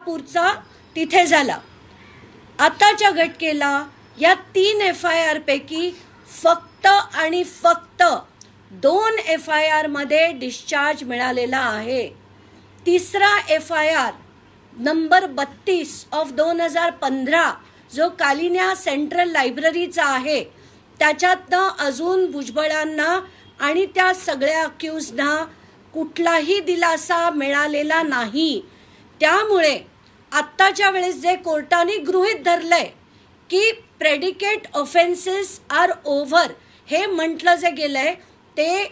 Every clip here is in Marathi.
नागपूरचा तिथे झाला. आताच्या घटकेला या 3 FIR पैकी फक्त आणि फक्त 2 FIR मध्ये डिस्चार्ज मिळालेला आहे. तिसरा FIR नंबर 32 ऑफ 2015 जो कालिन्या सेंट्रल लायब्ररीचा आहे, त्याच्यातनं अजून भुजबळांना आणि त्या सगळ्या अक्यूजना कुठलाही दिलासा मिळालेला नाही. त्यामुळे आत्ताच्या वेळेस जे कोर्टाने गृहीत धरलंय की प्रेडिकेट ऑफेन्सेस आर ओव्हर हे म्हटलं जे गेलंय ते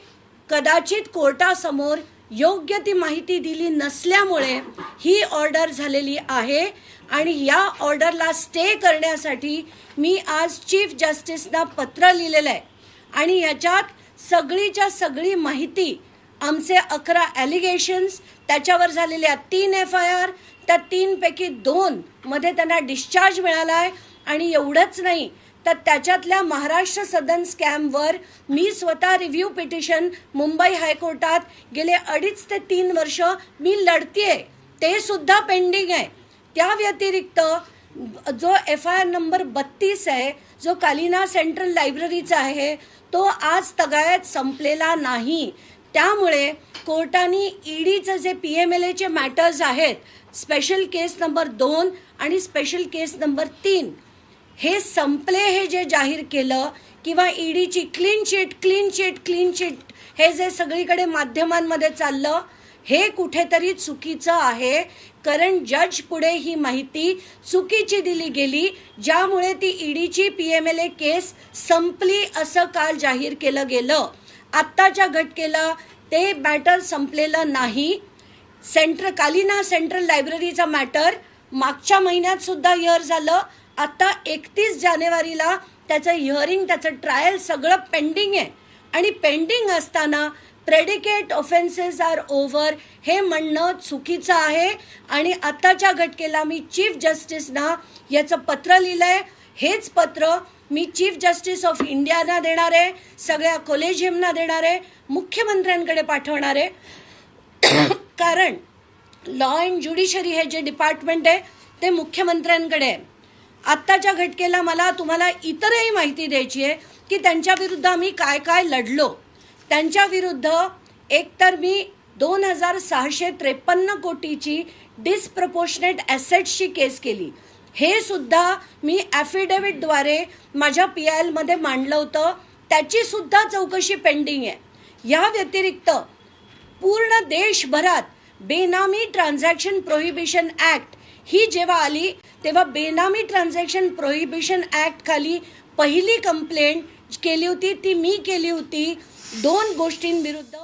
कदाचित कोर्टासमोर योग्य ती माहिती दिली नसल्यामुळे ही ऑर्डर झालेली आहे. आणि या ऑर्डरला स्टे करण्यासाठी मी आज चीफ जस्टिसना पत्र लिहिलेलं आहे आणि याच्यात सगळीच्या सगळी माहिती, आमचे 11 ॲलिगेशन्स, त्याच्यावर झालेल्या 3 FIR, त्या 3 पैकी 2 मध्ये त्यांना डिस्चार्ज मिळाला आहे. आणि एवढंच नाही तर त्याच्यातल्या महाराष्ट्र सदन स्कॅमवर मी स्वतः रिव्ह्यू पिटिशन मुंबई हायकोर्टात गेले 2.5 ते 3 वर्ष मी लढतीये, ते सुद्धा पेंडिंग आहे. त्या व्यतिरिक्त जो FIR नंबर 32 आहे जो कालिना सेंट्रल लायब्ररीचा आहे तो आज तगायत संपलेला नाही. त्यामुळे कोर्टाने ईडीचं जे PMLAचे मॅटर्स आहेत, स्पेशल केस नंबर 2 आणि स्पेशल केस नंबर 3 हे संपले हे जे जाहीर केलं, किंवा ईडीची क्लीन चिट हे जे सगळीकडे माध्यमांमध्ये चाललं, हे कुठेतरी चुकीचं आहे. कारण जज पुढे ही माहिती चुकीची दिली गेली, ज्यामुळे ती ईडीची PMLA केस संपली असं काल जाहीर केलं गेलं. आत्ताच्या घटकेला ते मॅटर संपलेलं नाही. कालिना सेंट्रल लायब्ररीचा मॅटर मागच्या महिन्यात सुद्धा हिअर झालं. आता 31 जानेवारीला त्याचं हिअरिंग, त्याचं ट्रायल सगळं पेंडिंग आहे. आणि पेंडिंग असताना प्रेडिकेट ऑफेन्सेस आर ओव्हर हे म्हणणं चुकीचं आहे. आणि आताच्या घटकेला मी चीफ जस्टिसना याचं पत्र लिहिलंय. हेच पत्र मी चीफ जस्टिस ऑफ इंडियाना देणार आहे, सगळ्या कॉलेजियमना देणार आहे, मुख्यमंत्र्यांकडे पाठवणार आहे. कारण लॉ अँड ज्युडिशरी हे जे डिपार्टमेंट आहे ते मुख्यमंत्र्यांकडे आहे. आत्ताच्या घटकेला मला तुम्हाला इतरही माहिती द्यायची आहे की त्यांच्या विरुद्ध आम्ही काय काय लढलो. त्यांच्या विरुद्ध एकतर मी 2,653 कोटीची डिसप्रपोर्शनेट ॲसेट्सची केस केली. हे सुद्धा मी ॲफिडेव्हिटद्वारे माझ्या PIL मध्ये मांडलं होतं. त्याची सुद्धा चौकशी पेंडिंग आहे. या व्यतिरिक्त पूर्ण देशभरात बेनामी ट्रान्झॅक्शन प्रोहिबिशन ॲक्ट ही जेव्हा आली तेव्हा बेनामी ट्रान्झॅक्शन प्रोहिबिशन ॲक्ट खाली पहिली कंप्लेंट केली होती ती मी केली होती 2 गोष्टींविरुद्ध.